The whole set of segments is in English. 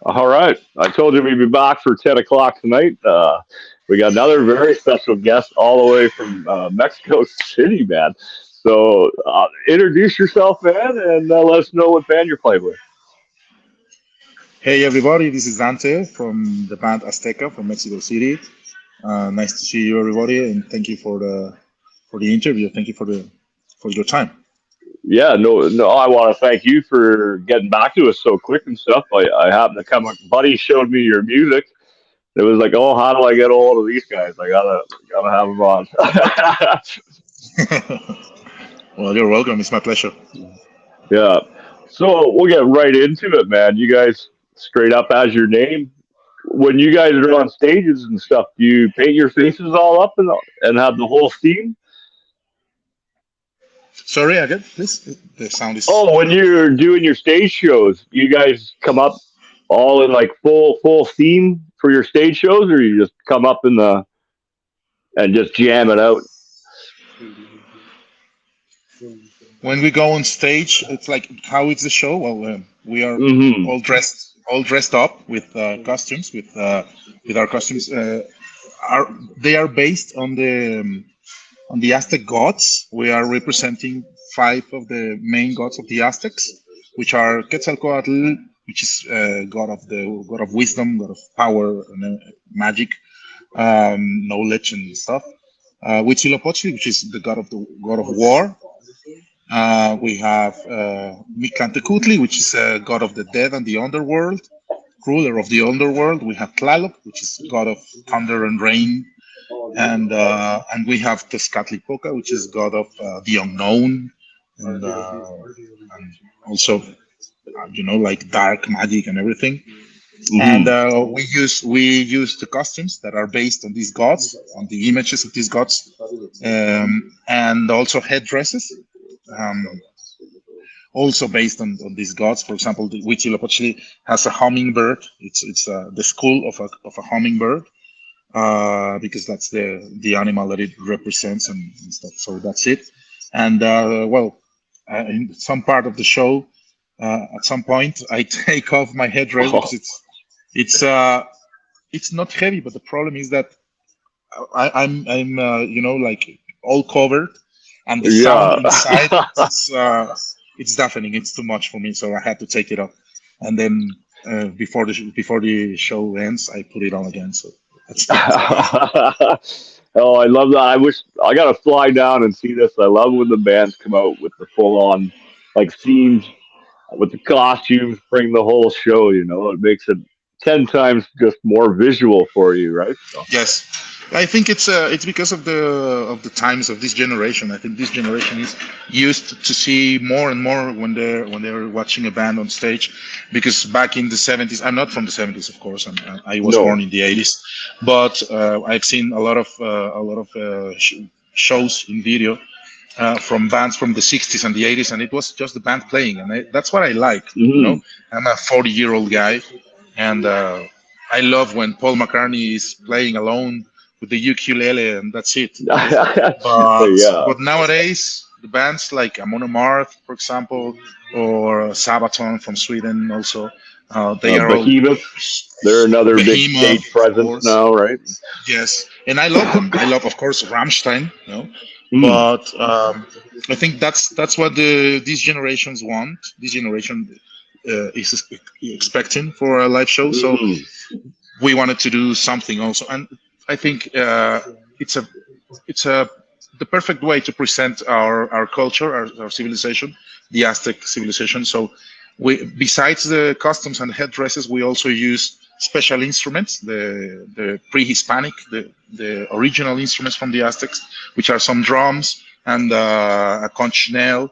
All right. I told you we'd be back for 10 o'clock tonight. We got another very special guest all the way from Mexico City, man. So introduce yourself, man, and let us know what band you're playing with. Hey everybody, this is Dante from the band Azteca from Mexico City. Nice to see you, everybody, and thank you for the interview. Thank you for your time. Yeah, no, I want to thank you for getting back to us so quick and stuff. I happened to come, buddy showed me your music. It was like, oh, how do I get a hold of these guys? I gotta have them on. Well, you're welcome. It's my pleasure. Yeah. So we'll get right into it, man. You guys straight up as your name. When you guys are on stages and stuff, do you paint your faces all up and have the whole scene? Sorry again, please. The sound is. Oh, when you're doing your stage shows, you guys come up all in like full scene for your stage shows, or you just come up in the and just jam it out? When we go on stage, it's like how is the show? Well, we are Hmm. all dressed up costumes, with our costumes. Are They are based on the Aztec gods. We are representing five of the main gods of the Aztecs, which are Quetzalcoatl, which is god of wisdom, god of power and magic, knowledge and stuff. Huitzilopochtli, which is the god of war. We have Mictlantecutli, which is god of the dead and the underworld, ruler of the underworld. We have Tlaloc, which is god of thunder and rain, and we have Tezcatlipoca, which is god of the unknown, and also like dark magic and everything. And Hmm. we use the costumes that are based on these gods, on the images of these gods, and also headdresses. Um, Also based on these gods. For example, the Huitzilopochtli has a hummingbird. It's the skull of a hummingbird, because that's the animal that it represents and stuff. So that's it. And well, in some part of the show, at some point, I take off my headdress because Oh, it's not heavy, but the problem is that I'm like all covered, and the sound yeah. inside it's deafening. It's too much for me, so I had to take it off. And then before the show ends, I put it on again. So that's it. Oh, I love that. I wish I gotta fly down and see this. I love when the bands come out with the full on like scenes with the costumes, bring the whole show. It makes it 10 times just more visual for you, right? So, Yes, I think it's because of the times of this generation. I think this generation is used to see more and more when they're watching a band on stage, because back in the 70s, I'm not from the 70s, of course. I was born no. in the 80s, but I've seen a lot of shows in video from bands from the 60s and the 80s, and it was just the band playing, and that's what I like. Hmm. I'm a 40-year-old guy, and I love when Paul McCartney is playing alone with the ukulele, and that's it. But Yeah. but nowadays, the bands like Amon Amarth, for example, or Sabaton from Sweden, also, they are all Behemoth. They're another big Behemoth, stage of presence course. now, right? Yes, and I love them. I love, of course, Rammstein. Mm. But I think that's what these generations want. This generation is expecting for a live show. So Mm. we wanted to do something also, and I think it's a it's a the perfect way to present our culture, our civilization, the Aztec civilization. So we, besides the costumes and headdresses, we also use special instruments, the pre-Hispanic, the original instruments from the Aztecs, which are some drums and a conch snail,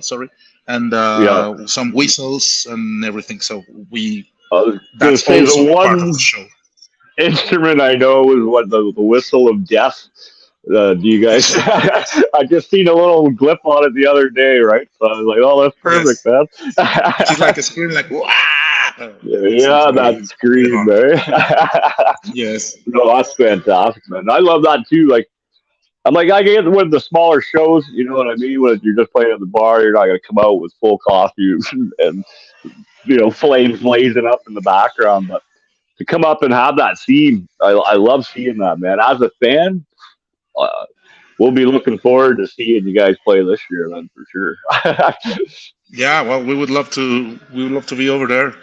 sorry, and Yeah. some whistles and everything. So we I was gonna that's say the also part of the one show. instrument I know is what the whistle of death. Do you guys? Yes, I just seen a little clip on it the other day, right? So I was like, "Oh, that's perfect, yes, man." which is like a scream, like wow. It's Yeah, that very scream, hard. eh? Yes, No, that's fantastic, man. I love that too. Like I'm like, I get with the smaller shows, you know what I mean? When you're just playing at the bar, you're not going to come out with full costumes and flames blazing up in the background. But to come up and have that scene, I love seeing that, man. As a fan, uh, we'll be looking forward to seeing you guys play this year, then for sure. Yeah, well, we would love to. We would love to be over there.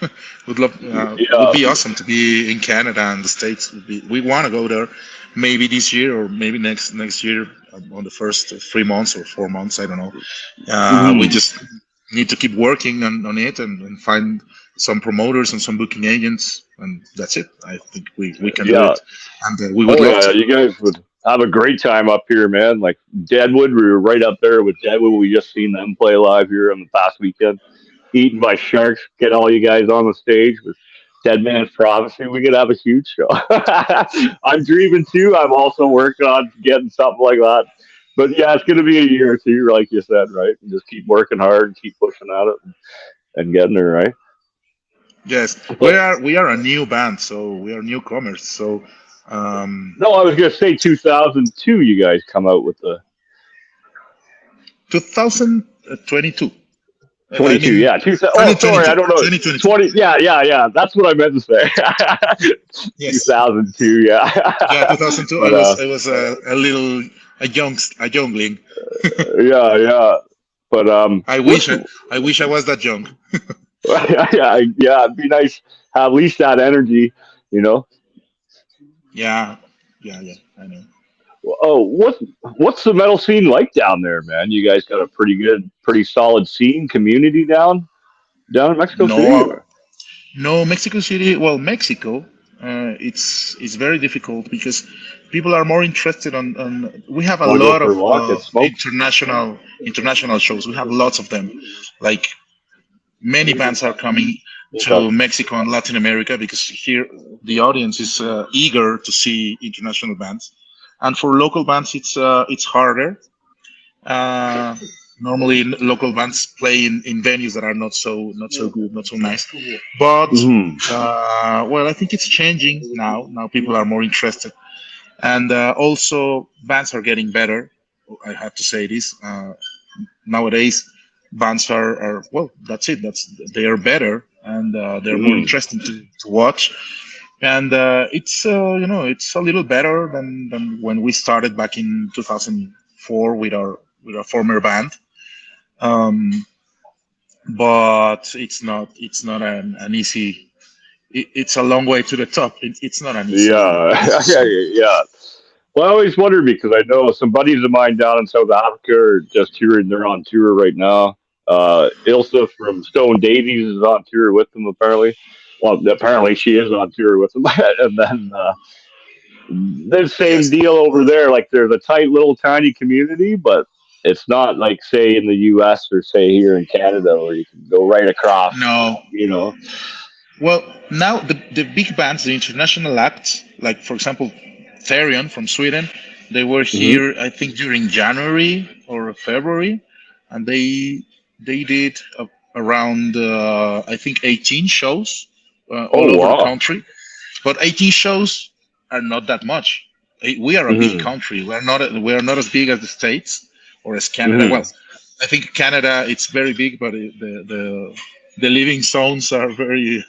Would love. Would Yeah. be awesome to be in Canada and the States. We want to go there, maybe this year or maybe next year on the first 3 months or 4 months. I don't know. We Mhm. just need to keep working on it and find some promoters and some booking agents, and that's it. I think we can do Yeah. it, and we would Oh love yeah, to. you guys would have a great time up here, man. Like Deadwood, we were right up there with Deadwood. We just seen them play live here on the past weekend. Eaten by sharks. Get all you guys on the stage with Dead Man's Prophecy. We could have a huge show. I'm dreaming too. I'm also working on getting something like that. But yeah, it's going to be a year or two, like you said, right? And just keep working hard and keep pushing at it and getting there, right? Yes, But we are a new band, so we are newcomers. So. Um, no, I was going to say 2002. You guys come out with the 2022. I 22, mean, yeah. Oh, sorry, 2022. I don't know. 2022. 20, yeah, yeah, yeah. That's what I meant to say. Yes. 2002, yeah. Yeah, 2002. But I was a little a youngling. yeah, yeah. But I what's wish I wish I was that young. yeah, yeah. It'd be nice to have at least that energy, you know. Yeah, yeah. I know. Oh, what's the metal scene like down there, man? You guys got a pretty good, pretty solid scene community down in Mexico City. No, Or? no, Mexico City. Well, Mexico. It's very difficult because people are more interested on. We have a Want to go lot for of a walk and smoke? international shows. We have lots of them. Like many bands are coming Okay. to Mexico and Latin America because here the audience is eager to see international bands, and for local bands it's harder. Uh, Normally, local bands play in venues that are not so good, not so nice. But Hmm. well, I think it's changing now. Now people are more interested, and also bands are getting better. I have to say this. Nowadays bands are well, that's it, that's they are better, and they're more Hmm. interesting to watch, and it's a little better than when we started back in 2004 with our former band, um, but it's not an easy, it's a long way to the top. It's not an easy Yeah, scene. yeah. Well, I always wondered because I know some buddies of mine down in South Africa are just touring. They're on tour right now. Ilsa from Stone Davies is on tour with them, apparently. Well, apparently she is on tour with them. And then the same Yes. deal over there. Like, there's a tight little tiny community, but it's not like, say, in the U.S. or, say, here in Canada where you can go right across, No. you know. Well, now the big bands, the international acts, like for example, Therion from Sweden, they were Hmm. here, I think, during January or February, and they did around I think 18 shows all Oh, over the wow. country. But 18 shows are not that much. We are a big Hmm. country. We are not as big as the States or as Canada. Hmm. Well, I think Canada it's very big, but the living zones are very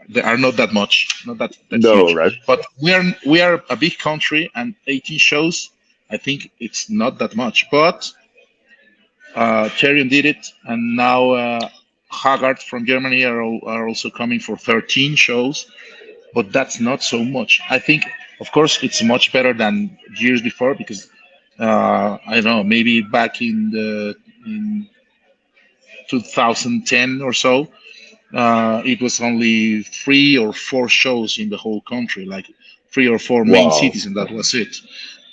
they are not that much, not that No, huge. right? But we are a big country, and 18 shows, I think it's not that much. But Therion did it, and now Haggard from Germany are also coming for 13 shows, but that's not so much. I think, of course, it's much better than years before because I don't know, maybe back in 2010 or so, it was only 3 or 4 shows in the whole country, like 3 or 4 main Wow. cities, and that was it.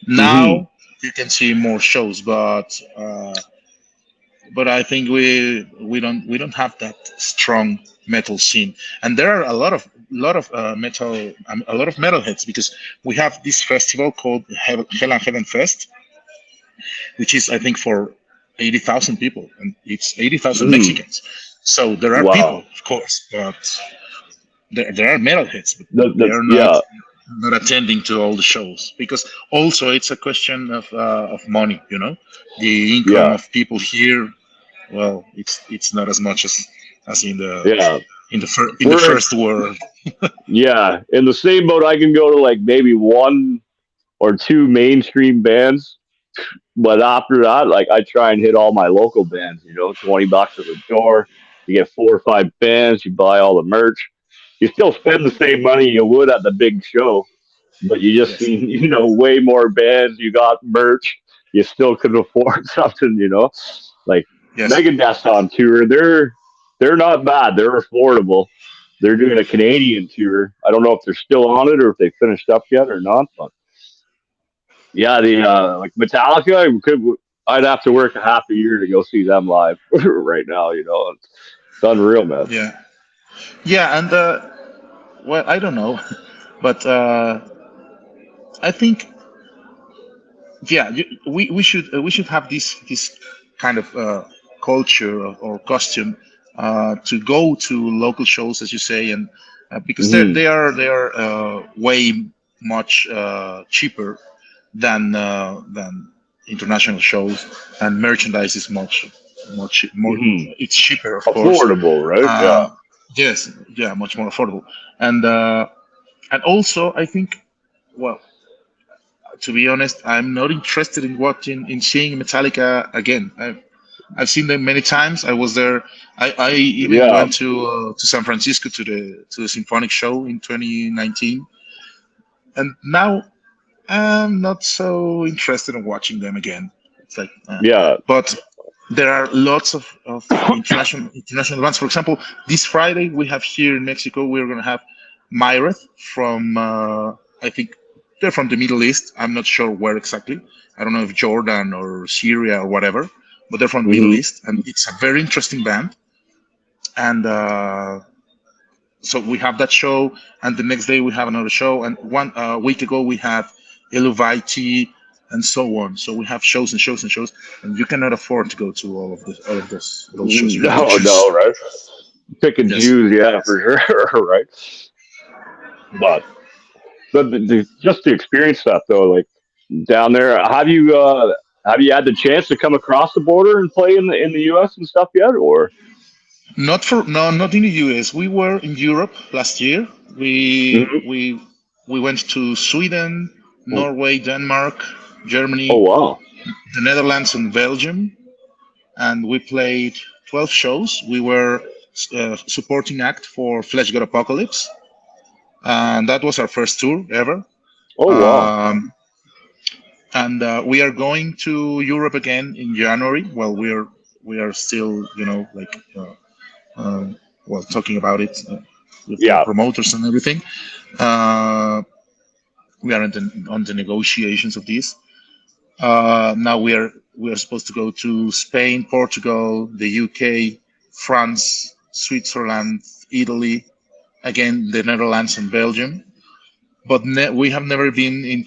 Hmm. Now you can see more shows, but I think we don't have that strong metal scene, and there are a lot of metal a lot of metalheads because we have this festival called Hell and Heaven Fest, which is I think for 80,000 people, and it's 80,000 Mm. Mexicans. So there are people, Wow. of course, but there are metalheads, but they are not Yeah. not attending to all the shows, because also it's a question of money. The income Yeah, of people here. Well, it's not as much as yeah. in the We're first world. yeah in the same boat. I can go to like maybe one or two mainstream bands, but after that, like I try and hit all my local bands. 20 bucks at the door. You get 4 or 5 bands. You buy all the merch. You still spend the same money you would at the big show, but you just Yes. seen way more bands. You got merch. You still could afford something. Like Yes. Megadeth's on tour. They're not bad. They're affordable. They're doing a Canadian tour. I don't know if they're still on it or if they finished up yet or not, but yeah, the like Metallica, I'd have to work a half a year to go see them live right now. It's unreal, man. Yeah. Yeah, and well, I don't know, but I think yeah, we should have this kind of culture or costume to go to local shows, as you say, and because they Hmm. they are they are way much cheaper than international shows, and merchandise is much more. Hmm. It's cheaper, of course. Affordable, right? Yeah. Uh, yes, yeah, much more affordable, and also I think, well, to be honest, I'm not interested in watching in seeing Metallica again. I've seen them many times. I was there. I even Yeah. went to San Francisco to the symphonic show in 2019, and now I'm not so interested in watching them again. It's like, Yeah. but there are lots of international bands. For example, this Friday we have here in Mexico. We're going to have Myreth from I think they're from the Middle East. I'm not sure where exactly. I don't know if Jordan or Syria or whatever, but they're from the Middle Hmm. East, and it's a very interesting band. And so we have that show, and the next day we have another show, and one week ago we had Eluvite and so on. So we have shows and shows and shows, and you cannot afford to go to all of those shows. You have to No, no, choose. right? Pick and Yes. choose, yeah, for sure, right? But just the experience stuff though, like down there, have you had the chance to come across the border and play in the U.S. and stuff yet, or? Not for no, not in the US. We were in Europe last year. We Mhm. we we went to Sweden, Norway, Denmark, Oh Germany, wow. the Netherlands, and Belgium, and we played 12 shows. We were supporting act for Flesh God Apocalypse, and that was our first tour ever. Oh wow. Um, and we are going to Europe again in January. Well, we are still, like well, talking about it with the Yeah. promoters and everything. Uh, we are on the negotiations of this. Now we are supposed to go to Spain, Portugal, the UK, France, Switzerland, Italy, again the Netherlands and Belgium. But we have never been in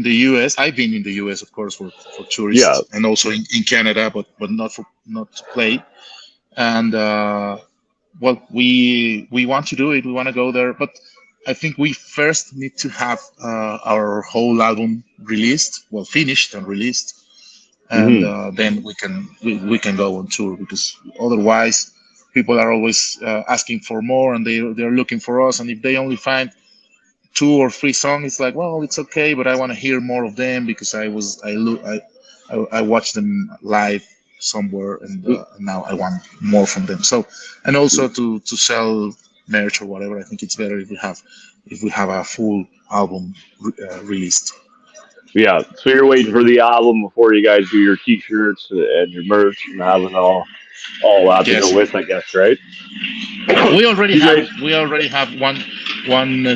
the US. I've been in the US, of course, for Yeah. tourists, and also in Canada, but not to play. And well, we want to do it. We want to go there, but I think we first need to have our whole album released, well, finished and released, and Hmm. then we can go on tour, because otherwise people are always asking for more, and they're looking for us, and if they only find 2 or 3 songs, it's like, well, it's okay, but I want to hear more of them, because I watched them live somewhere, and now I want more from them. So, and also to sell merch or whatever, I think it's better if we have a full album released. Yeah. So you're waiting for the album before you guys do your T-shirts and your merch and having all that to go Yes, with, I guess, right? we already You have guys. we already have one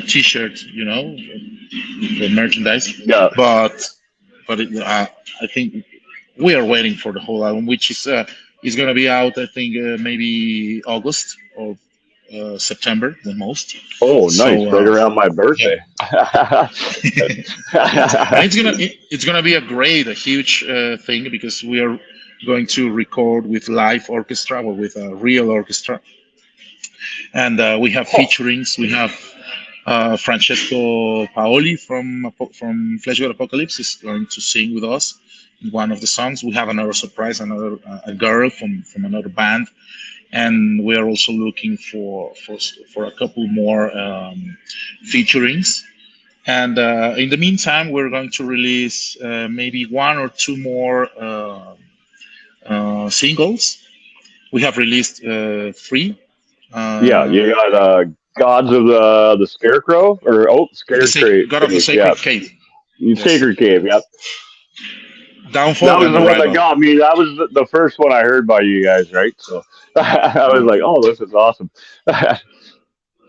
T-shirt, for merchandise, Yeah. but I think we are waiting for the whole album, which is going to be out, I think, maybe August or September, the most. Oh, nice. So Right around my yeah, birthday. yes, and it's gonna be a huge thing, because we are going to record with live orchestra, or with a real orchestra, and we have featurings. We have Francesco Paoli from Flesh God Apocalypse is going to sing with us in one of the songs. We have another surprise, another a girl from another band, and we are also looking for a couple more featurings. And in the meantime, we're going to release maybe one or two more singles. We have released three. Yeah, you Uh, got Gods of the Scarecrow or God of the Cave. Yeah, Sacred Cave. Yes. Sacred Cave. Yeah, that Downfall was and the one that Arrival. got me. That was the first one I heard by you guys, right? So I was Yeah. like, oh, this is awesome.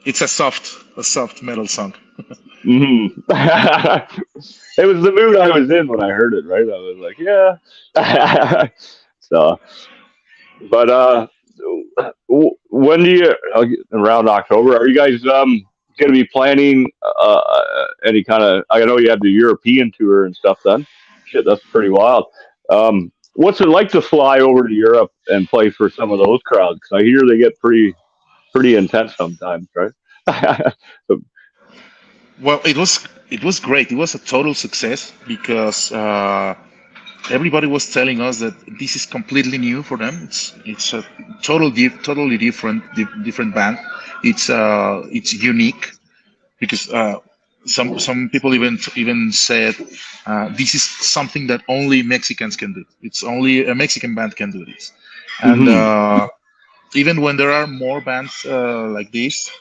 It's a soft metal song. hmm It was the mood I was in when I heard it, right? I was like, yeah. So, but when do you around October? Are you guys going to be planning any kind of? I know you have the European tour and stuff. Then, shit, that's pretty wild. What's it like to fly over to Europe and play for some of those crowds? 'Cause I hear they get pretty intense sometimes, right? So, Well, it was great. It was a total success because everybody was telling us that this is completely new for them. It's a totally different band. It's unique because some people even said this is something that only Mexicans can do. It's only a Mexican band can do this, and hmm even when there are more bands like this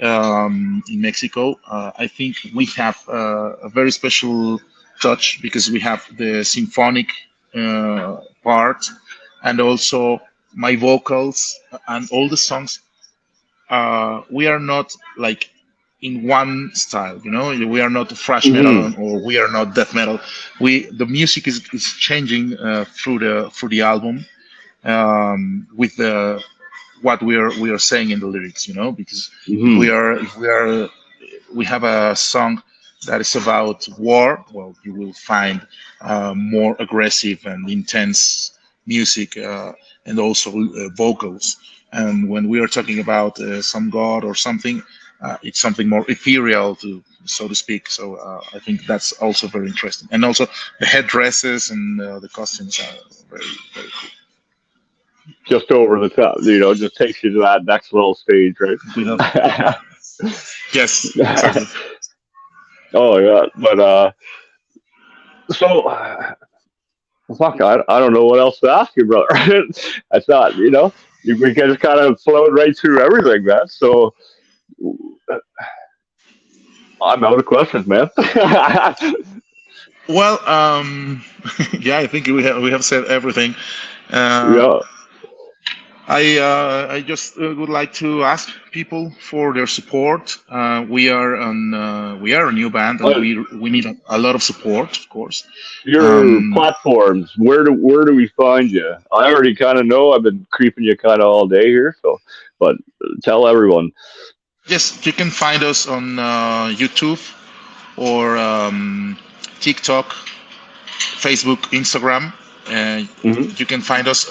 in Mexico, I think we have a very special touch because we have the symphonic part and also my vocals and all the songs. We are not like in one style, we are not thrash hmm metal or we are not death metal. The music is changing through the album with the what we are saying in the lyrics, because if we hmm are if we are we have a song that is about war, well, you will find more aggressive and intense music and also vocals. And when we are talking about some god or something, it's something more ethereal, to so to speak. So I think that's also very interesting. And also the headdresses and the costumes are very, very just over the top, just takes you to that next little stage, right? cool. Yes, exactly. Oh yeah, but so fuck, I don't know what else to ask you, brother. I thought we just kind of flowed right through everything, man. So I'm out of questions, man. Well, yeah, I think we have said everything. Uh, Yeah, I just would like to ask people for their support. We are a new band, and but we need a lot of support, of course. your Um, platforms, where do we find you? I already kind of know. I've been creeping you kind of all day here, so but tell everyone. yes, you can find us on YouTube or TikTok, Facebook, Instagram. hmm You can find us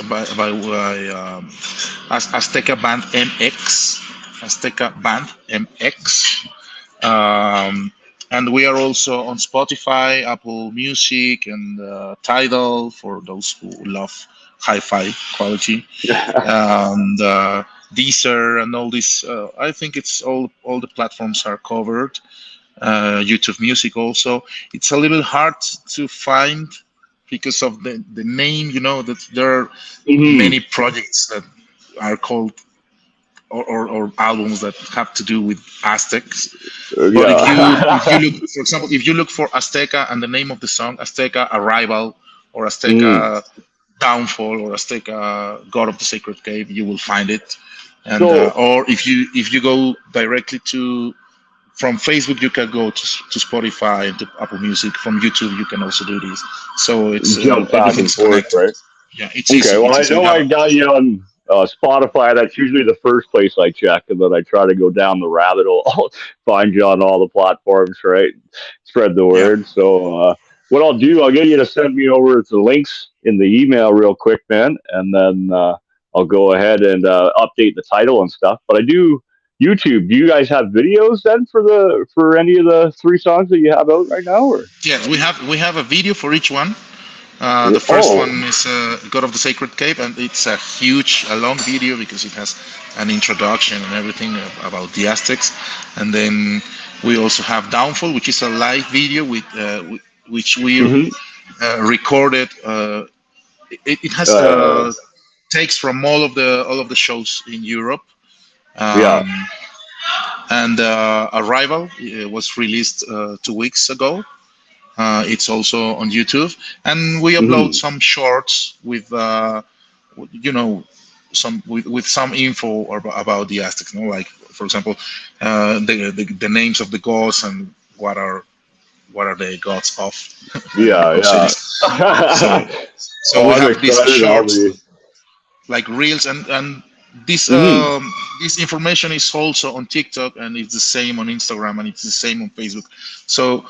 as Azteca Band MX, Azteca Band MX. And we are also on Spotify, Apple Music, and Tidal for those who love hi-fi quality, and Deezer and all this. I think it's all the platforms are covered. YouTube Music also. It's a little hard to find because of the name. That there are hmm many projects that are called or albums that have to do with Aztecs. But if you Yeah. look, for example, if you look for Azteca and the name of the song, Azteca Arrival or mm. Azteca Downfall or Azteca God of the Sacred Cave, you will find it. And So or if you go directly to from Facebook, you can go to Spotify and to Apple Music. From YouTube, you can also do this. So it's jump back and everything's forth, connected. right? Yeah, it's Okay, easy. well, It's I easy. We know have I got you on Spotify. That's usually the first place I check, and then I try to go down the rabbit hole, find you on all the platforms, right? Spread the yeah. word. So, what I'll do, I'll get you to send me over the links in the email real quick, man, and then I'll go ahead and update the title and stuff. But I do. YouTube. Do you guys have videos then for any of the three songs that you have out right now? Or Yes, we have a video for each one. The first oh, one is God of the Sacred Cave, and it's a long video because it has an introduction and everything about the Aztecs. And then we also have Downfall, which is a live video which we hmm recorded. It has uh, takes from all of the shows in Europe. yeah, Um, and Arrival was released 2 weeks ago. It's also on YouTube, and we upload hmm some shorts with, you know, with some info about the Aztecs. Like for example, the names of the gods and what are the gods of yeah, cities. yeah. So so Oh, we I'm have these excited. I'll shorts be. like reels, and this hmm um, this information is also on TikTok, and it's the same on Instagram, and it's the same on Facebook. So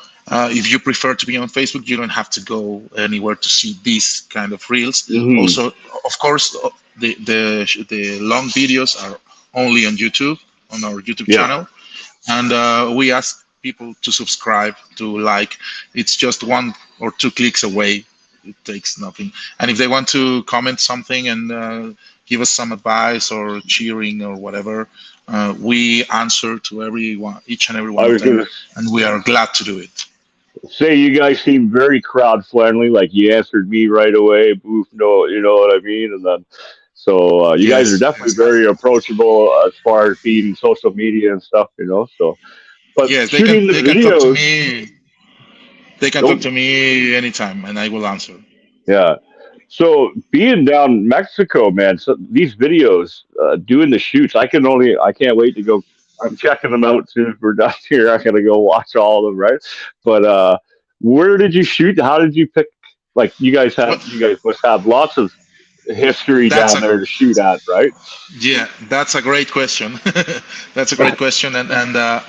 if you prefer to be on Facebook, you don't have to go anywhere to see these kind of reels. hmm Also, of course, the long videos are only on YouTube, on our YouTube Yeah. channel, and we ask people to subscribe, to like. It's just 1 or 2 clicks away. It takes nothing. And if they want to comment something and give us some advice or cheering or whatever, we answer to everyone, each and every one I of was them, gonna and we are glad to do it. say you guys seem very crowd friendly. Like you answered me right away. Boof, no, you know what I mean. And then, so you guys are Yes, definitely yes, very approachable as far as being social media and stuff. So, but yes. They can shooting the they can talk to videos. me. They can talk Oh, to me anytime, and I will answer. yeah. So being down Mexico, man, so these videos, doing the shoots, I can't wait to go. I'm checking them out soon as we're done here. I gotta go watch all of them, right? But where did you shoot? How did you pick? Like Well, you guys must have lots of history that's down a there to shoot at, right? yeah, that's a great question. That's a great question, and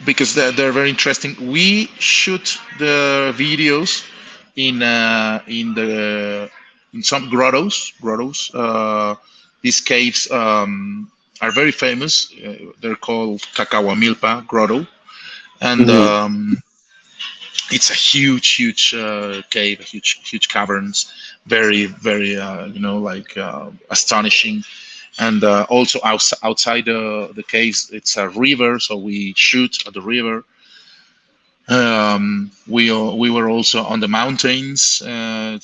because they're very interesting. We shoot the videos in some grottos. These caves are very famous. They're called Cacahuamilpa Grotto, and hmm it's a huge cave, huge caverns, very very like astonishing. And also outside the caves, it's a river, so we shoot at the river. We were also on the mountains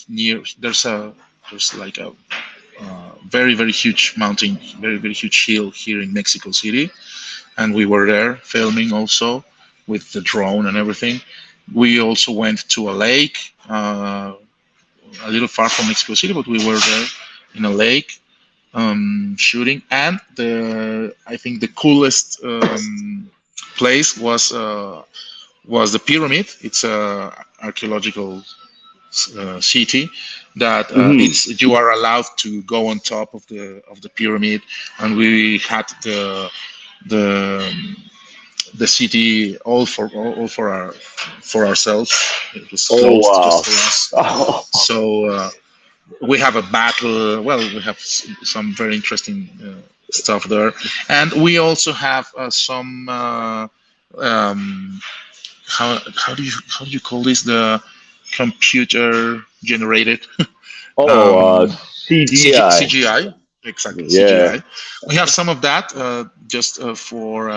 near. There's like a very very huge mountain, very very huge hill here in Mexico City, and we were there filming also with the drone and everything. We also went to a lake, a little far from Mexico City, but we were there in a lake shooting. And the I think the coolest place was the pyramid. It's a archaeological city that hmm it's you are allowed to go on top of the pyramid, and we had the the city for ourselves. It was Oh closed just wow! for us. So we have a battle. Well, we have some very interesting stuff there, and we also have some. How do you call this? The computer generated oh, um, CGI. CGI. Exactly, Yeah. CGI. We have some of that just for.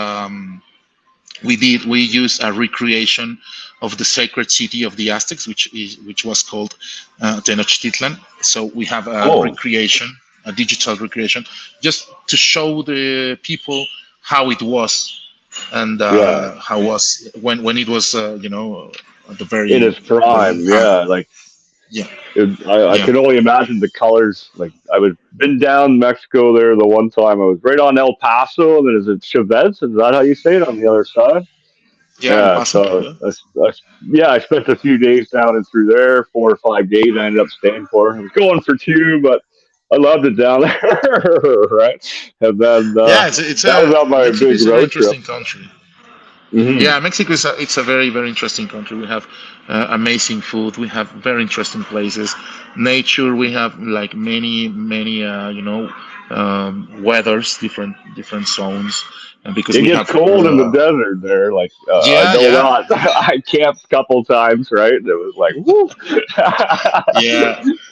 We used a recreation of the sacred city of the Aztecs, which was called Tenochtitlan. So we have a Oh recreation, a digital recreation, just to show the people how it was, and yeah. how was when it was at the In very its very prime, yeah. Like yeah, I yeah. can only imagine the colors. Like I was been down Mexico there the one time. I was right on El Paso, and then is it Chavez? Is that how you say it on the other side? Yeah, El Yeah. Paso. So Yeah. yeah, I spent a few days down and through there, 4 or 5 days. I ended up staying for. I was going for two, but I loved it down there, right? And then Yeah, it's that was a on my Mexico big is a very road trip. interesting country. hmm Yeah, Mexico is it's a very very interesting country. We have amazing food. We have very interesting places, nature. We have like many weathers, different zones, and because It we gets have cold in the desert there. Like I yeah, know yeah, that. I camped a couple times, right? It was like, woo.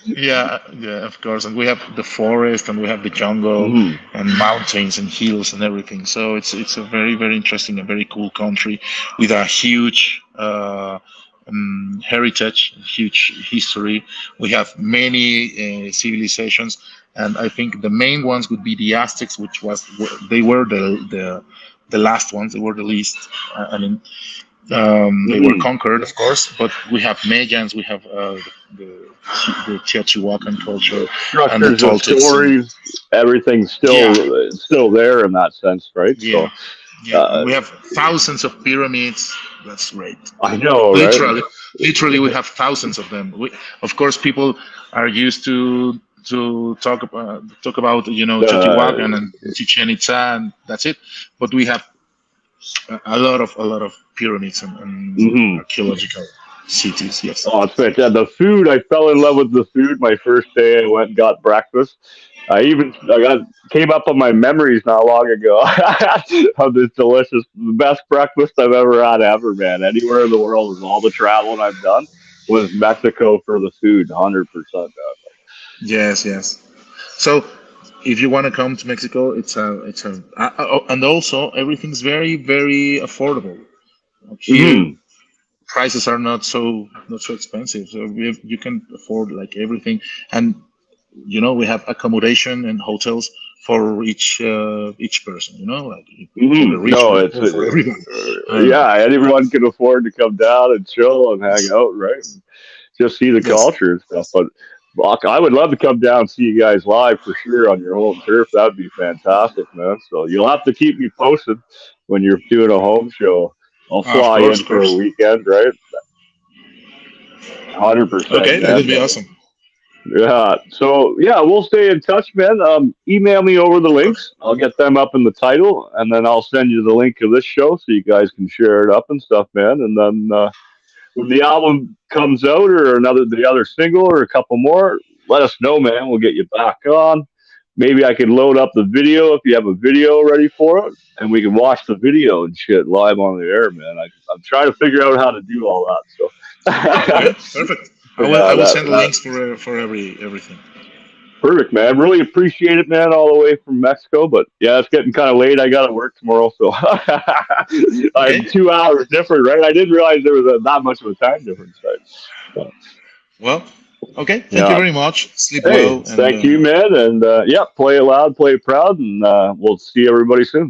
yeah, yeah, of course. And we have the forest, and we have the jungle, Mhm. and mountains, and hills, and everything. So it's a very very interesting and very cool country with a huge heritage, huge history. We have many civilizations, and I think the main ones would be the Aztecs, which was they were the last ones. They were the least. I mean, they were Mhm. conquered, of course, but we have Mayans, we have the, the Teotihuacan culture, and the Structures, the Toltecs, and stories, everything's yeah, still there in that sense, right? yeah, So yeah, and uh, we have thousands of pyramids. That's great. I know, right? Literally, literally, we have thousands of them. Of course, people are used to talk about Teotihuacan Uh, and Chichen Itza, and that's it. But we have a lot of pyramids and mhm. archaeological cities. Yes. Oh, it's fantastic. The food, I fell in love with the food my first day. I went and got breakfast. I got came up on my memories not long ago of this delicious, the best breakfast I've ever had ever, man. Anywhere in the world, with all the traveling I've done, was Mexico for the food, 100%. Yes, yes. So if you want to come to Mexico, and also everything's very, very affordable. Here, Mm-hmm. prices are not so expensive, so you can afford like everything. And we have accommodation and hotels for each person. Like for the Mm-hmm. rich No, it's people, for everybody. yeah. Anyone can afford to come down and chill and hang out, right? Just see the Yes. culture and stuff. But Brock, I would love to come down and see you guys live for sure on your home turf. That would be fantastic, man. So you'll have to keep me posted when you're doing a home show. I'll Of fly course, in of for a course. weekend, right? 100%, Okay, that would man. be awesome. Yeah. So yeah, we'll stay in touch, man. Email me over the Of course. links. I'll get them up in the title, and then I'll send you the link to this show so you guys can share it up and stuff, man. And then when the album comes out, or the other single, or a couple more, let us know, man. We'll get you back on. Maybe I could load up the video if you have a video ready for it, and we can watch the video and shit live on the air, man. I'm trying to figure out how to do all that. So Okay, perfect. I will yeah, I will that send the that links for everything. perfect, man. Really appreciate it, man. All the way from Mexico, but yeah, it's getting kind of late. I got to work tomorrow, so Okay. I'm 2 hours different, right? I didn't realize there was that much of a time difference, right? So, Well, okay. Thank you yeah. very much. Sleep Hey, well, and thank you, man. And yeah, play it loud, play it proud, and we'll see everybody soon.